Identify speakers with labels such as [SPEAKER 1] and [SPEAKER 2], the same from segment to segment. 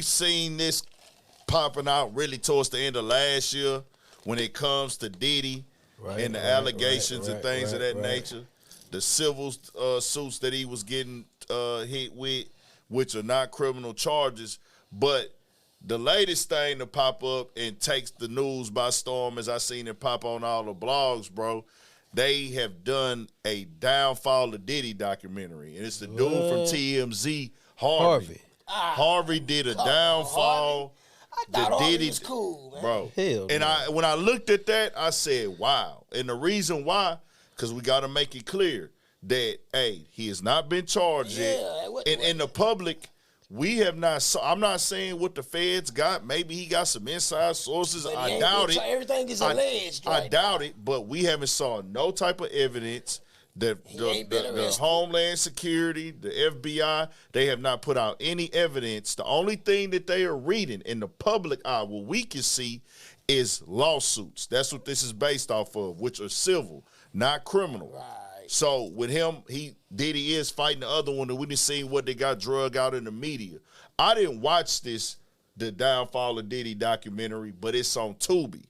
[SPEAKER 1] we've seen this popping out really towards the end of last year when it comes to Diddy and the allegations and things of that nature. The civil suits that he was getting hit with, which are not criminal charges. But the latest thing to pop up and takes the news by storm, as I seen it pop on all the blogs, bro, they have done a Downfall of Diddy documentary. And it's the dude from TMZ, Harvey. Harvey did a downfall.
[SPEAKER 2] I thought Harvey was cool, man.
[SPEAKER 1] Bro.
[SPEAKER 3] Hell,
[SPEAKER 1] and when I looked at that, I said, wow. And the reason why, because we got to make it clear that, hey, he has not been charged yet. And in the public, we have not, I'm not saying what the feds got. Maybe he got some inside sources. I doubt it.
[SPEAKER 2] Everything is alleged.
[SPEAKER 1] I doubt it, but we haven't saw no type of evidence. The Homeland Security, the FBI, they have not put out any evidence. The only thing that they are reading in the public eye, what we can see, is lawsuits. That's what this is based off of, which are civil, not criminal.
[SPEAKER 2] Right.
[SPEAKER 1] So with him, Diddy is fighting the other one, and we didn't see what they got drug out in the media. I didn't watch the Downfall of Diddy documentary, but it's on Tubi.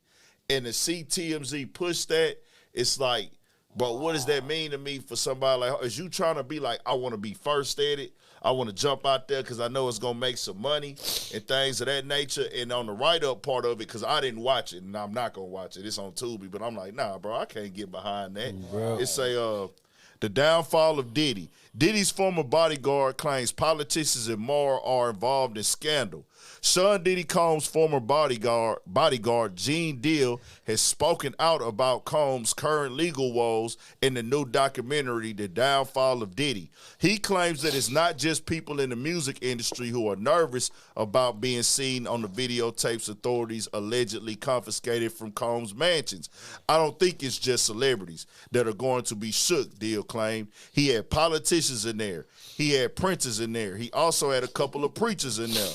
[SPEAKER 1] And to see TMZ push that, it's like, but what does that mean to me for somebody like, is you trying to be like, I want to be first at it. I want to jump out there because I know it's going to make some money and things of that nature. And on the write-up part of it, because I didn't watch it, and I'm not going to watch it. It's on Tubi, but I'm like, nah, bro, I can't get behind that.
[SPEAKER 3] Bro.
[SPEAKER 1] It's the Downfall of Diddy. Diddy's former bodyguard claims politicians and more are involved in scandal. Sean Diddy Combs' former bodyguard Gene Deal has spoken out about Combs' current legal woes in the new documentary, The Downfall of Diddy. He claims that it's not just people in the music industry who are nervous about being seen on the videotapes authorities allegedly confiscated from Combs' mansions. I don't think it's just celebrities that are going to be shook, Deal claimed. He had politicians in there. He had princes in there. He also had a couple of preachers in there.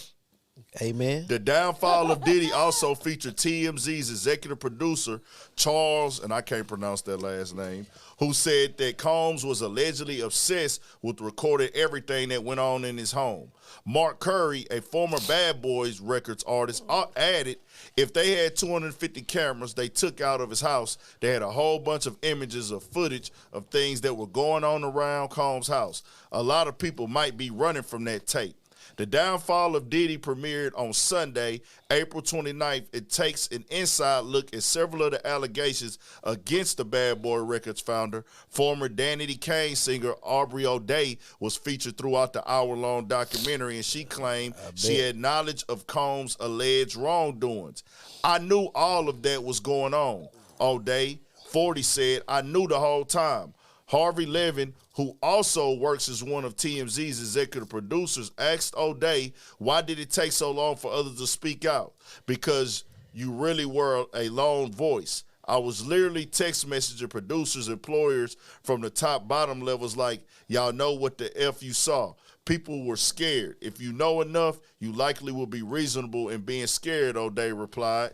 [SPEAKER 3] Amen.
[SPEAKER 1] The Downfall of Diddy also featured TMZ's executive producer, Charles, and I can't pronounce that last name, who said that Combs was allegedly obsessed with recording everything that went on in his home. Mark Curry, a former Bad Boys Records artist, added if they had 250 cameras they took out of his house, they had a whole bunch of images of footage of things that were going on around Combs' house. A lot of people might be running from that tape. The Downfall of Diddy premiered on Sunday, April 29th. It takes an inside look at several of the allegations against the Bad Boy Records founder. Former Danity Kane singer Aubrey O'Day was featured throughout the hour-long documentary, and she claimed she had knowledge of Combs' alleged wrongdoings. I knew all of that was going on, O'Day. 40 said, I knew the whole time. Harvey Levin, who also works as one of TMZ's executive producers, asked O'Day, why did it take so long for others to speak out? Because you really were a lone voice. I was literally text messaging producers, employers from the top bottom levels like, y'all know what the F you saw. People were scared. If you know enough, you likely will be reasonable in being scared, O'Day replied.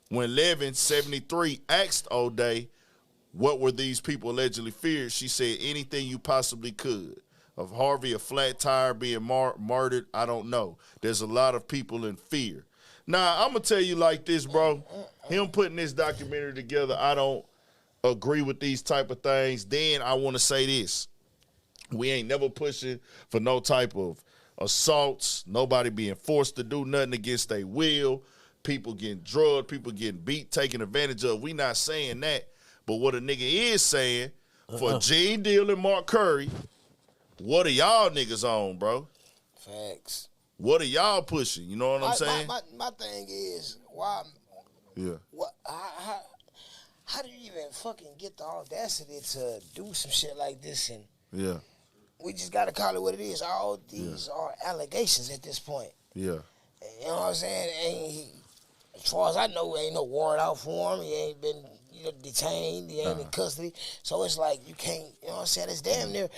[SPEAKER 1] When Levin, 73, asked O'Day, what were these people allegedly feared? She said anything you possibly could. Of Harvey, a flat tire being murdered, I don't know. There's a lot of people in fear. Now, I'm going to tell you like this, bro. Him putting this documentary together, I don't agree with these type of things. Then I want to say this. We ain't never pushing for no type of assaults, nobody being forced to do nothing against their will, people getting drugged, people getting beat, taken advantage of. We not saying that. But what a nigga is saying, for Gene Deal and Mark Curry, what are y'all niggas on, bro?
[SPEAKER 2] Facts.
[SPEAKER 1] What are y'all pushing? You know what I'm saying?
[SPEAKER 2] My thing is, why?
[SPEAKER 1] Yeah.
[SPEAKER 2] What? How do you even fucking get the audacity to do some shit like this? And
[SPEAKER 1] yeah,
[SPEAKER 2] we just gotta call it what it is. All these are allegations at this point.
[SPEAKER 1] Yeah.
[SPEAKER 2] You know what I'm saying? As far as I know, ain't no warrant out for him. He ain't been detained. He ain't in custody. So it's like you can't, you know what I'm saying? It's damn near.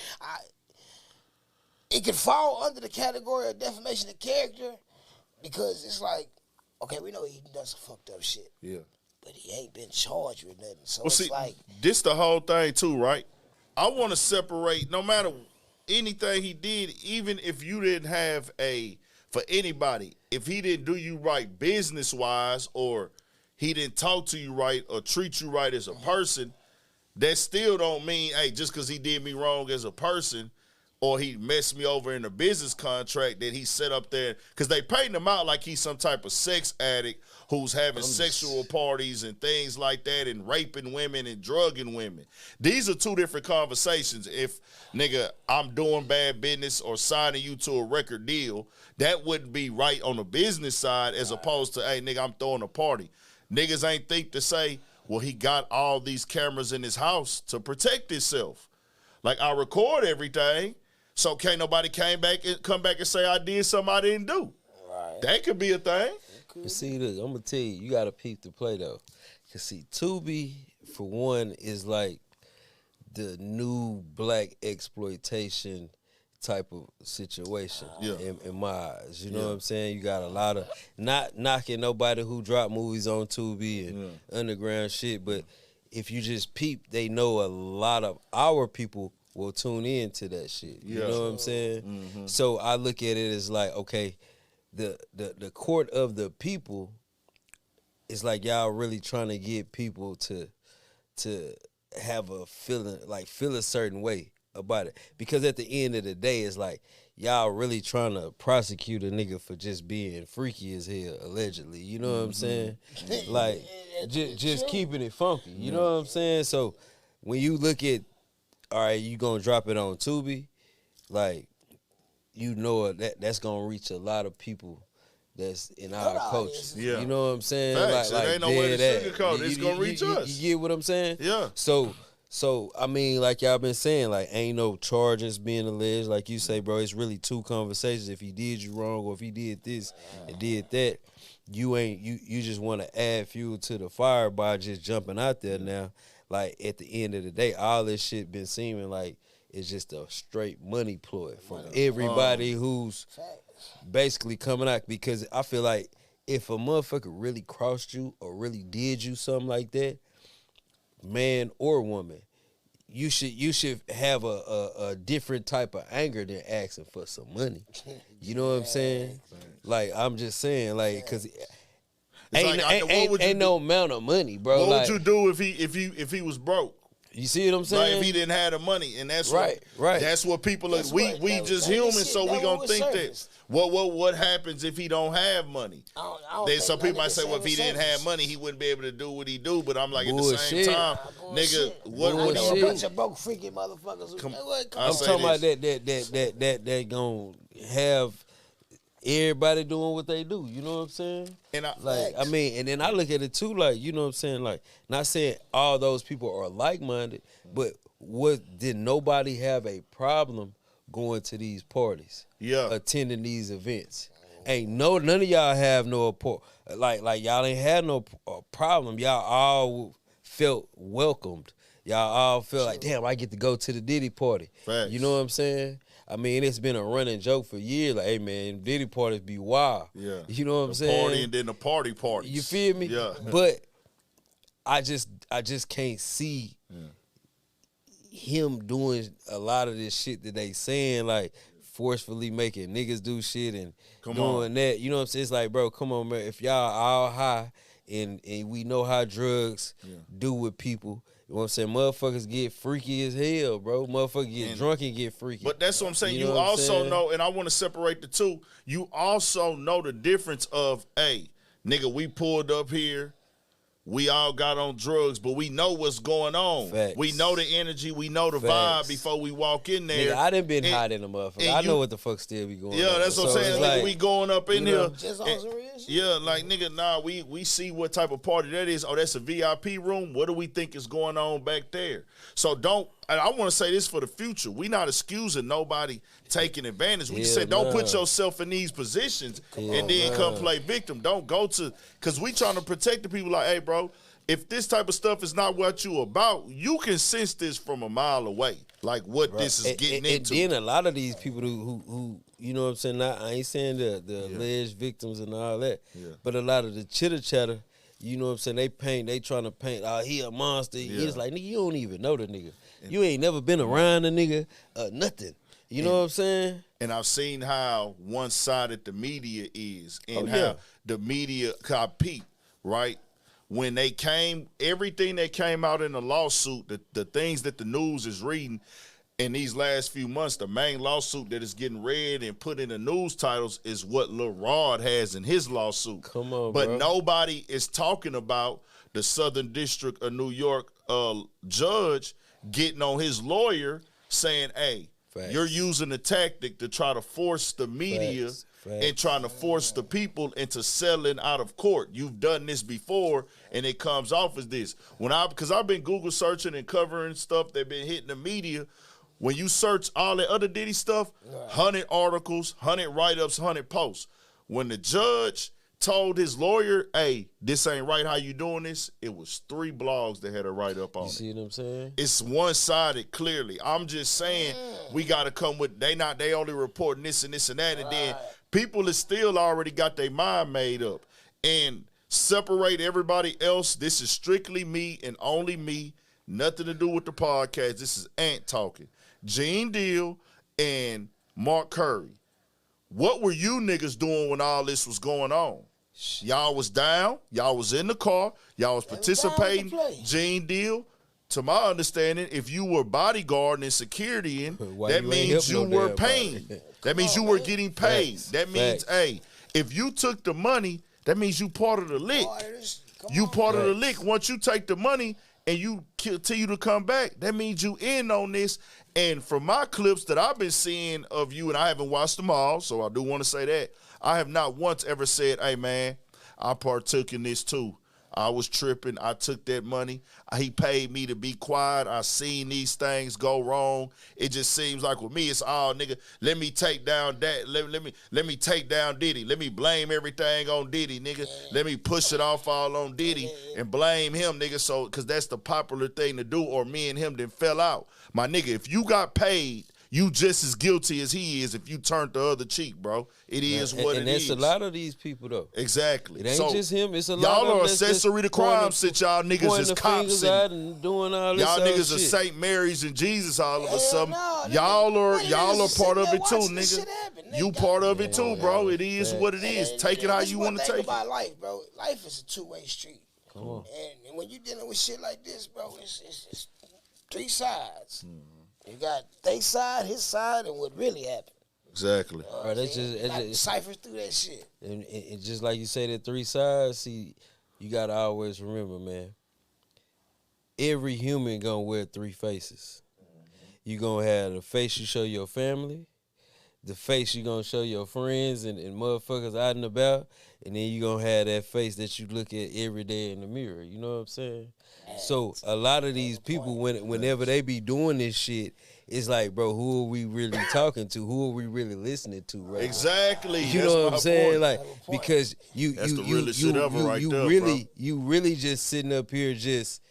[SPEAKER 2] It could fall under the category of defamation of character because it's like, okay, we know he done some fucked up shit.
[SPEAKER 1] Yeah.
[SPEAKER 2] But he ain't been charged with nothing. So
[SPEAKER 1] it's
[SPEAKER 2] see, like.
[SPEAKER 1] This the whole thing too, right? I want to separate, no matter anything he did, even if you didn't have a for anybody, if he didn't do you right business-wise or he didn't talk to you right or treat you right as a person, that still don't mean, hey, just because he did me wrong as a person or he messed me over in a business contract that he set up there, because they painting him out like he's some type of sex addict who's having sexual parties and things like that and raping women and drugging women. These are two different conversations. If, nigga, I'm doing bad business or signing you to a record deal, that wouldn't be right on the business side as opposed to, hey, nigga, I'm throwing a party. Niggas ain't think to say, well, he got all these cameras in his house to protect himself. Like, I record everything, so can't nobody come back and say I did something I didn't do. Right. That could be a thing.
[SPEAKER 3] But see, look, I'm going to tell you, you got to peep the play, though. Because, see, Tubi, for one, is like the new black exploitation type of situation in my eyes. You know what I'm saying? You got a lot of, not knocking nobody who drop movies on Tubi and underground shit, but if you just peep, they know a lot of our people will tune in to that shit. You know what I'm saying? Mm-hmm. So I look at it as like, okay, the court of the people is like y'all really trying to get people to have a feeling, like feel a certain way about it. Because at the end of the day, it's like y'all really trying to prosecute a nigga for just being freaky as hell, allegedly. You know what I'm saying? Like, just keeping it funky. You know what I'm saying? So when you look at, all right, you gonna drop it on Tubi, like, you know that's gonna reach a lot of people that's in our culture. Yeah. You know what I'm saying?
[SPEAKER 1] Facts. Like ain't no way to sugarcoat it. It's gonna reach us.
[SPEAKER 3] You get what I'm saying?
[SPEAKER 1] Yeah.
[SPEAKER 3] So I mean, like y'all been saying, like ain't no charges being alleged. Like you say, bro, it's really two conversations. If he did you wrong or if he did this and did that, you just want to add fuel to the fire by just jumping out there now. Like at the end of the day, all this shit been seeming like it's just a straight money ploy from everybody who's basically coming out. Because I feel like if a motherfucker really crossed you or really did you something like that, man or woman, you should have a different type of anger than asking for some money. You know what I'm saying? Like I'm just saying, like, cause ain't no amount of money, bro.
[SPEAKER 1] What would you do if he was broke?
[SPEAKER 3] You see what I'm saying?
[SPEAKER 1] Like if he didn't have the money, and that's
[SPEAKER 3] right.
[SPEAKER 1] That's what people are. We just human, so we gonna think that. What happens if he don't have money? Then some people might say, well, if he didn't have money, he wouldn't be able to do what he do. But I'm like, at the same time, nigga, what would he do?
[SPEAKER 2] A bunch of broke freaky motherfuckers.
[SPEAKER 3] I'm talking about that gonna have everybody doing what they do. You know what I'm saying? And I mean, and then I look at it too, like, you know what I'm saying? Like, not saying all those people are like-minded, but did nobody have a problem going to these parties? Yeah. Attending these events? Ain't none of y'all have no, like y'all ain't had no problem. Y'all all felt welcomed. Y'all all felt like, damn, I get to go to the Diddy party. Facts. You know what I'm saying? I mean, it's been a running joke for years. Like, hey, man, Diddy parties be wild. Yeah. You know what I'm saying?
[SPEAKER 1] Party and then the party parties.
[SPEAKER 3] You feel me? Yeah. But I just can't see him doing a lot of this shit that they saying, like forcefully making niggas do shit and doing that. You know what I'm saying? It's like, bro, come on, man. If y'all all high and we know how drugs do with people, you know what I'm saying? Motherfuckers get freaky as hell, bro. Motherfuckers get drunk and get freaky.
[SPEAKER 1] But that's what I'm saying. You also know, and I want to separate the two, you also know the difference of, hey, nigga, we pulled up here. We all got on drugs, but we know what's going on. Facts. We know the energy. We know the vibe before we walk in there.
[SPEAKER 3] Nigga, I done been hot in the motherfucker. I know what the fuck still be going on.
[SPEAKER 1] Yeah, that's what I'm saying. Like, we going up in here. Just on some real shit. Yeah, like, nigga, nah, we see what type of party that is. Oh, that's a VIP room. What do we think is going on back there? So I want to say this for the future. We not excusing nobody taking advantage. We just say don't put yourself in these positions and then come play victim. Don't go to, because we trying to protect the people like, hey, bro, if this type of stuff is not what you about, you can sense this from a mile away, like what this is getting into.
[SPEAKER 3] And then a lot of these people who you know what I'm saying, I ain't saying the alleged victims and all that, but a lot of the chitter-chatter, you know what I'm saying, they trying to paint, oh, he a monster. It's like, nigga, you don't even know the nigga. You ain't never been around a nigga, nothing. You know what I'm saying?
[SPEAKER 1] and I've seen how one-sided the media is, and how
[SPEAKER 3] yeah.
[SPEAKER 1] the media compete, right? When they came, everything that came out in the lawsuit, the things that the news is reading in these last few months, the main lawsuit that is getting read and put in the news titles is what Lil Rod has in his lawsuit.
[SPEAKER 3] Come on,
[SPEAKER 1] but
[SPEAKER 3] bro.
[SPEAKER 1] nobody is talking about the Southern District of New York judge getting on his lawyer saying, hey,
[SPEAKER 3] Facts.
[SPEAKER 1] you're using a tactic to try to force the media
[SPEAKER 3] Facts.
[SPEAKER 1] and trying to force the people into settling out of court. You've done this before, and it comes off as this. Because I've been Google searching and covering stuff that been hitting the media. When you search all the other Diddy stuff, 100 articles, 100 write-ups, 100 posts. When the judge told his lawyer, hey, this ain't right how you doing this, it was 3 blogs that had a write-up on
[SPEAKER 3] You
[SPEAKER 1] it.
[SPEAKER 3] see what I'm saying?
[SPEAKER 1] It's one-sided, clearly. I'm just saying we got to come with, they only reporting this and this and that, and then people is still already got their mind made up. And separate everybody else. This is strictly me and only me. Nothing to do with the podcast. This is Ant talking. Gene Deal and Mark Curry. What were you niggas doing when all this was going on? Y'all was down. Y'all was in the car. Y'all was participating. Gene Deal, to my understanding, if you were bodyguarding and security in, that means you were paying. That means you were getting paid. That means, hey, if you took the money, that means you part of the lick. You part of the lick. Once you take the money and you continue to come back, that means you in on this. And from my clips that I've been seeing of you, and I haven't watched them all, so I do want to say that, I have not once ever said, hey, man, I partook in this too. I was tripping. I took that money. He paid me to be quiet. I seen these things go wrong. It just seems like with me, it's all, nigga, let me take down that. Let me take down Diddy. Let me blame everything on Diddy, nigga. Let me push it off all on Diddy and blame him, nigga, so because that's the popular thing to do, or me and him then fell out. My nigga, if you got paid, you just as guilty as he is if you turned the other cheek, bro. It is what it is.
[SPEAKER 3] And it's a lot of these people, though.
[SPEAKER 1] Exactly.
[SPEAKER 3] It ain't just him. It's a lot of
[SPEAKER 1] y'all
[SPEAKER 3] them.
[SPEAKER 1] are accessory to crime since y'all niggas is cops.
[SPEAKER 3] And doing all this
[SPEAKER 1] y'all niggas
[SPEAKER 3] shit.
[SPEAKER 1] are St. Mary's and Jesus all of a sudden. No, y'all are part of it too, nigga. You part of it too, bro. It is what it is. Take it how you want to take it.
[SPEAKER 2] About life, bro. Life is a two-way street.
[SPEAKER 3] Come on.
[SPEAKER 2] And when you dealing with shit like this, bro, it's 3 sides. You got their side, his side, and what really happened.
[SPEAKER 1] Exactly.
[SPEAKER 3] Right, that's just
[SPEAKER 2] cipher through that shit.
[SPEAKER 3] And just like you say, the 3 sides. See, you gotta always remember, man. Every human gonna wear 3 faces. You gonna have the face you show your family, the face you gonna show your friends and motherfuckers out and about, and then you gonna have that face that you look at every day in the mirror. You know what I'm saying? So a lot of these people, whenever they be doing this shit, it's like, bro, who are we really talking to? Who are we really listening to? Right?
[SPEAKER 1] Exactly.
[SPEAKER 3] You know what I'm saying? Like, because you really just sitting up here, just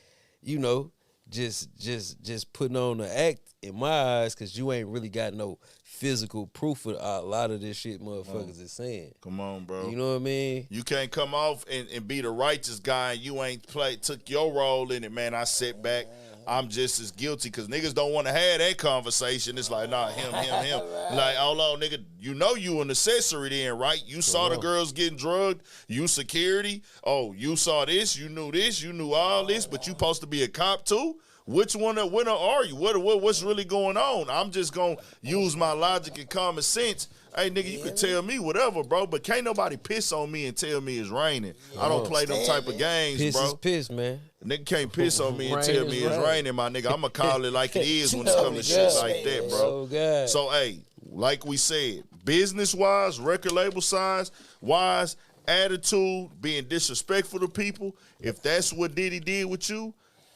[SPEAKER 3] just putting on the act in my eyes, because you ain't really got no physical proof of a lot of this shit motherfuckers is saying.
[SPEAKER 1] Come on, bro.
[SPEAKER 3] You know what I mean?
[SPEAKER 1] You can't come off and be the righteous guy and you ain't took your role in it, man. I sit back. I'm just as guilty, because niggas don't want to have that conversation. It's like, nah, him. Right. Like, hold on, nigga, you know you an accessory then, right? You saw the girls getting drugged. You security. Oh, you saw this. You knew all this, but you supposed to be a cop too? Which one winner are you? What's really going on? I'm just going to use my logic and common sense. Hey, nigga, you can tell me whatever, bro, but can't nobody piss on me and tell me it's raining. I don't play them type of games,
[SPEAKER 3] piss
[SPEAKER 1] bro.
[SPEAKER 3] Is piss, man.
[SPEAKER 1] Nigga can't piss on me and tell me it's raining, my nigga. I'm going to call it like it is when it's coming to shit like that, bro. So, hey, like we said, business-wise, record label size-wise, attitude, being disrespectful to people, if that's what Diddy did with you,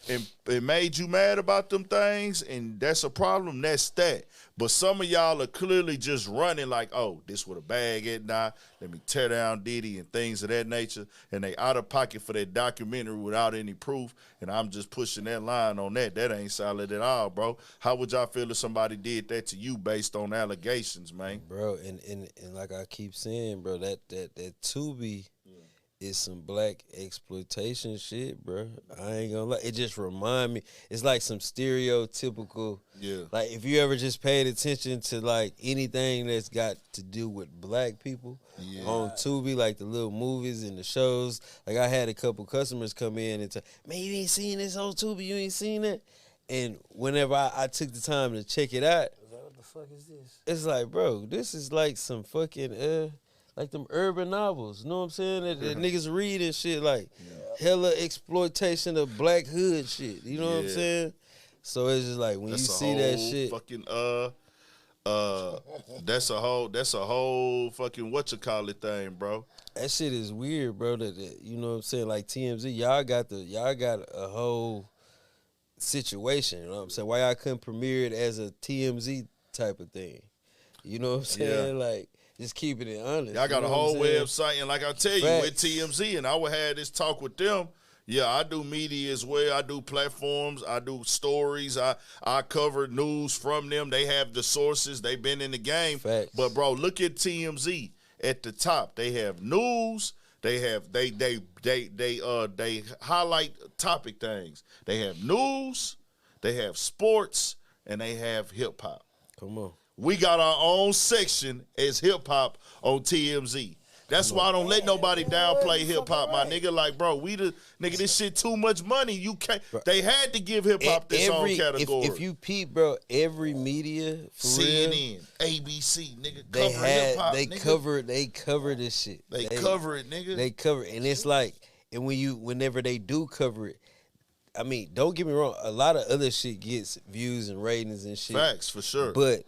[SPEAKER 1] and it made you mad about them things, and that's a problem, that's that. But some of y'all are clearly just running like, oh, this with a bag at now. Let me tear down Diddy and things of that nature. And they out of pocket for that documentary without any proof. And I'm just pushing that line on that. That ain't solid at all, bro. How would y'all feel if somebody did that to you based on allegations, man?
[SPEAKER 3] Bro, and like I keep saying, bro, that Tubi is some black exploitation shit, bro. I ain't gonna lie. It just remind me. It's like some stereotypical.
[SPEAKER 1] Yeah.
[SPEAKER 3] Like if you ever just paid attention to like anything that's got to do with black people on Tubi, like the little movies and the shows. Like I had a couple customers come in and tell, man, you ain't seen this on Tubi. You ain't seen it. And whenever I took the time to check it out,
[SPEAKER 2] What the fuck is this?
[SPEAKER 3] it's like, bro, this is like some fucking like them urban novels, you know what I'm saying? That niggas read and shit, like hella exploitation of black hood shit. You know what I'm saying? So it's just like when
[SPEAKER 1] That's
[SPEAKER 3] you
[SPEAKER 1] a
[SPEAKER 3] see that
[SPEAKER 1] whole
[SPEAKER 3] shit,
[SPEAKER 1] fucking that's a whole fucking whatchamacallit thing, bro.
[SPEAKER 3] that shit is weird, bro. That you know what I'm saying? Like TMZ, y'all got a whole situation. You know what I'm saying? Why y'all couldn't premiere it as a TMZ type of thing? You know what I'm saying? Like. Just keeping it honest.
[SPEAKER 1] Y'all got
[SPEAKER 3] you
[SPEAKER 1] a
[SPEAKER 3] know
[SPEAKER 1] whole
[SPEAKER 3] what I'm saying?
[SPEAKER 1] website, and like I tell you, with TMZ, and I would have this talk with them. Yeah, I do media as well. I do platforms. I do stories. I cover news from them. They have the sources. They've been in the game.
[SPEAKER 3] Facts.
[SPEAKER 1] But bro, look at TMZ at the top. They have news. They have they highlight topic things. They have news. They have sports, and they have hip hop.
[SPEAKER 3] Come on.
[SPEAKER 1] We got our own section as hip hop on TMZ. That's why I don't let nobody downplay hip hop, my nigga. Like, bro, this shit too much money. You can't. They had to give hip hop this own category.
[SPEAKER 3] If you peep, bro, every media, for
[SPEAKER 1] CNN,
[SPEAKER 3] real,
[SPEAKER 1] ABC, nigga,
[SPEAKER 3] they
[SPEAKER 1] cover hip hop.
[SPEAKER 3] They cover this shit.
[SPEAKER 1] They cover it, nigga.
[SPEAKER 3] They cover it, and it's like, and whenever they do cover it, I mean, don't get me wrong, a lot of other shit gets views and ratings and shit.
[SPEAKER 1] Facts, for sure.
[SPEAKER 3] But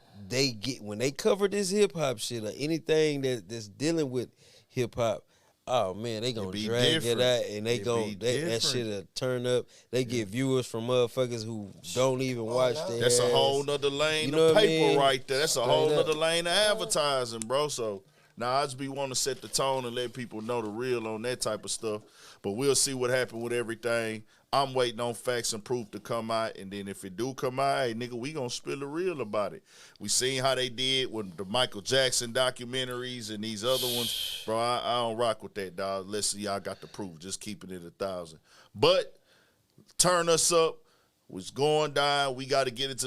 [SPEAKER 3] when they cover this hip hop shit or anything that's dealing with hip hop, oh man, they gonna drag it out and that shit'll turn up. They get viewers from motherfuckers who don't even watch their
[SPEAKER 1] That's
[SPEAKER 3] ass.
[SPEAKER 1] a whole nother lane
[SPEAKER 3] You know
[SPEAKER 1] of
[SPEAKER 3] what I
[SPEAKER 1] paper
[SPEAKER 3] mean?
[SPEAKER 1] right there. That's a
[SPEAKER 3] Straight
[SPEAKER 1] whole
[SPEAKER 3] up.
[SPEAKER 1] nother lane of advertising, bro. So now I just be wanting to set the tone and let people know the real on that type of stuff. But we'll see what happens with everything. I'm waiting on facts and proof to come out, and then if it do come out, hey, nigga, we gonna spill the real about it. We seen how they did with the Michael Jackson documentaries and these other ones. Bro, I don't rock with that, dog. Let's see, y'all got the proof. Just keeping it 1,000. But turn us up. What's going down? We got to get into